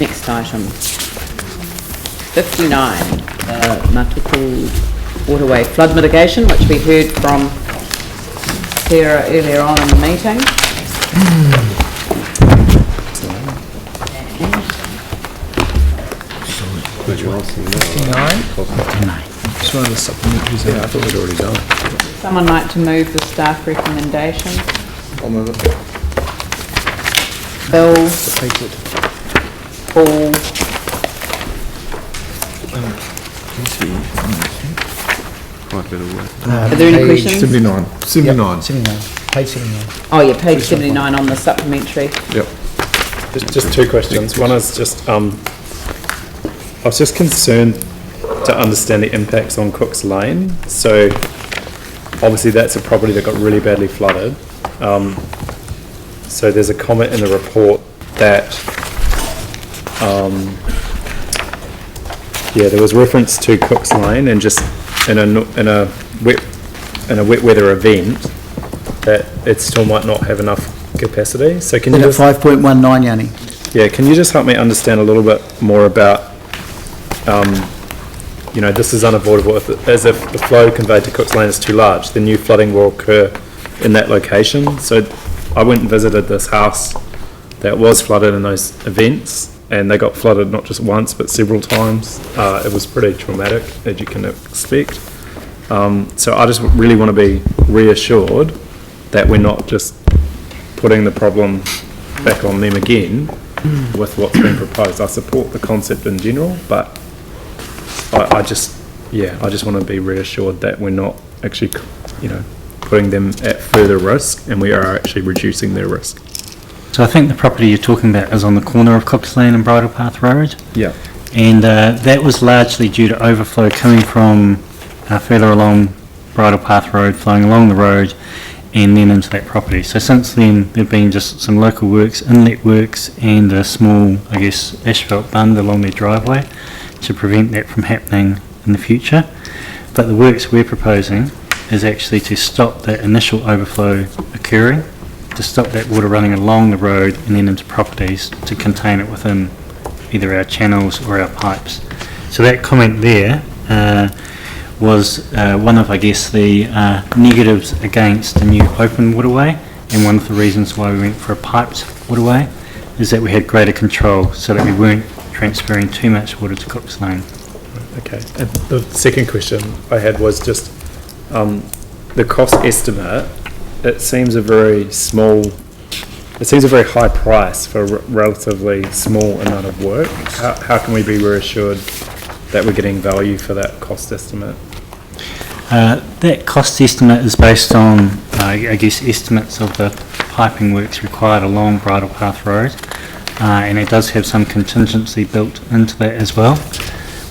Next item. 59, Matuku Waterway flood mitigation, which we heard from Sarah earlier on in the meeting. Just one of the supplementaries. Yeah, I thought we'd already done. Someone like to move the staff recommendation? I'll move it. Bill, Paul, Quite a bit of work. are there any questions? 79. 79. 79. Page 79. Oh yeah, page 79 on the supplementary. Yep. Just two questions. One is just, I was just concerned to understand the impacts on Cook's Lane. So obviously that's a property that got really badly flooded. So there's a comment in the report that, there was reference to Cook's Lane and just in a wet weather event that it still might not have enough capacity. So can you just 5.19, Yanni. Yeah, can you just help me understand a little bit more about, this is unavoidable. As if the flow conveyed to Cook's Lane is too large, then new flooding will occur in that location. So I went and visited this house that was flooded in those events, and they got flooded not just once, but several times. It was pretty traumatic, as you can expect. So I just really want to be reassured that we're not just putting the problem back on them again with what's been proposed. I support the concept in general, but I just want to be reassured that we're not actually, putting them at further risk, and we are actually reducing their risk. So I think the property you're talking about is on the corner of Cook's Lane and Bridle Path Road. Yeah. And that was largely due to overflow coming from further along Bridle Path Road, flowing along the road, and then into that property. So since then, there have been just some local works, inlet works, and a small, asphalt bund along their driveway to prevent that from happening in the future. But the works we're proposing is actually to stop that initial overflow occurring, to stop that water running along the road and then into properties, to contain it within either our channels or our pipes. So that comment there was one of, the negatives against the new open waterway, and one of the reasons why we went for a piped waterway is that we had greater control, so that we weren't transferring too much water to Cook's Lane. Okay. And the second question I had was just the cost estimate. It seems a very high price for a relatively small amount of work. How can we be reassured that we're getting value for that cost estimate? That cost estimate is based on, estimates of the piping works required along Bridle Path Road, and it does have some contingency built into that as well.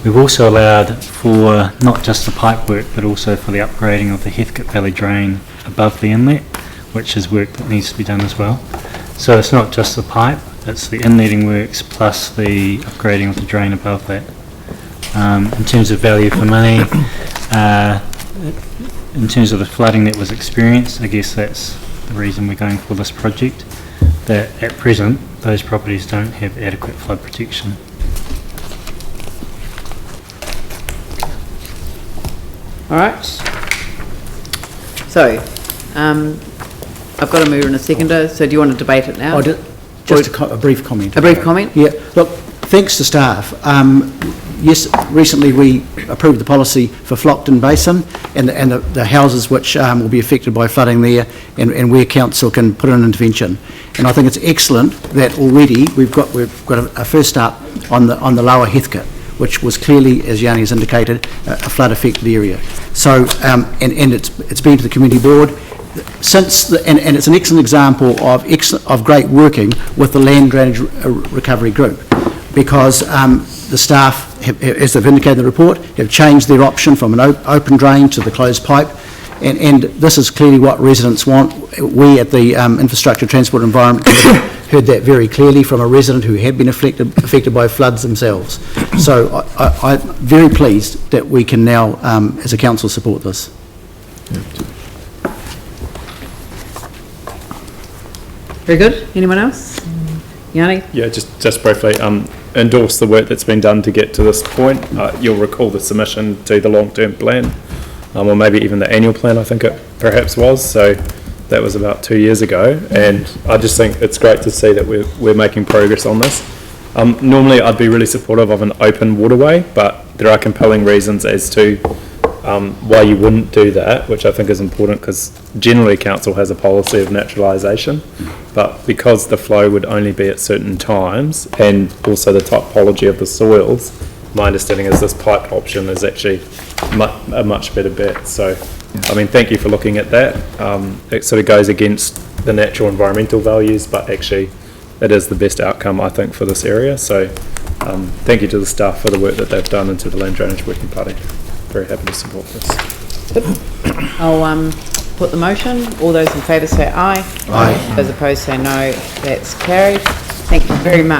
We've also allowed for not just the pipe work, but also for the upgrading of the Heathcote Valley drain above the inlet, which is work that needs to be done as well. So it's not just the pipe, it's the inletting works plus the upgrading of the drain above that. In terms of value for money, in terms of the flooding that was experienced, that's the reason we're going for this project, that at present those properties don't have adequate flood protection. All right. So, I've got a mover and a seconder. So, do you want to debate it now? Just a brief comment. A brief comment? Yeah. Look, thanks to staff. Yes, recently we approved the policy for Flockton Basin and the houses which will be affected by flooding there, and where council can put in an intervention. And I think it's excellent that already we've got a first start on the lower Heathcote, which was clearly, as Yanni has indicated, a flood affected area. So, and it's been to the community board since, and it's an excellent example of great working with the land drainage recovery group, because the staff, as they've indicated in the report, have changed their option from an open drain to the closed pipe, and this is clearly what residents want. We at the Infrastructure, Transport and Environment Committee heard that very clearly from a resident who had been affected by floods themselves. So I'm very pleased that we can now, as a council, support this. Very good. Anyone else? Yanni? Yeah, just briefly. endorse the work that's been done to get to this point. You'll recall the submission to the long-term plan, or maybe even the annual plan, I think it perhaps was. So that was about 2 years ago, and I just think it's great to see that we're making progress on this. Normally, I'd be really supportive of an open waterway, but there are compelling reasons as to why you wouldn't do that, which I think is important, because generally council has a policy of naturalisation, but because the flow would only be at certain times, and also the topology of the soils, my understanding is this pipe option is actually a much better bet. So, I mean, thank you for looking at that. It sort of goes against the natural environmental values, but actually it is the best outcome, I think, for this area. So thank you to the staff for the work that they've done, and to the Land Drainage Working Party. Very happy to support this. I'll put the motion. All those in favour say aye. Aye. Those opposed say no. That's carried. Thank you very much.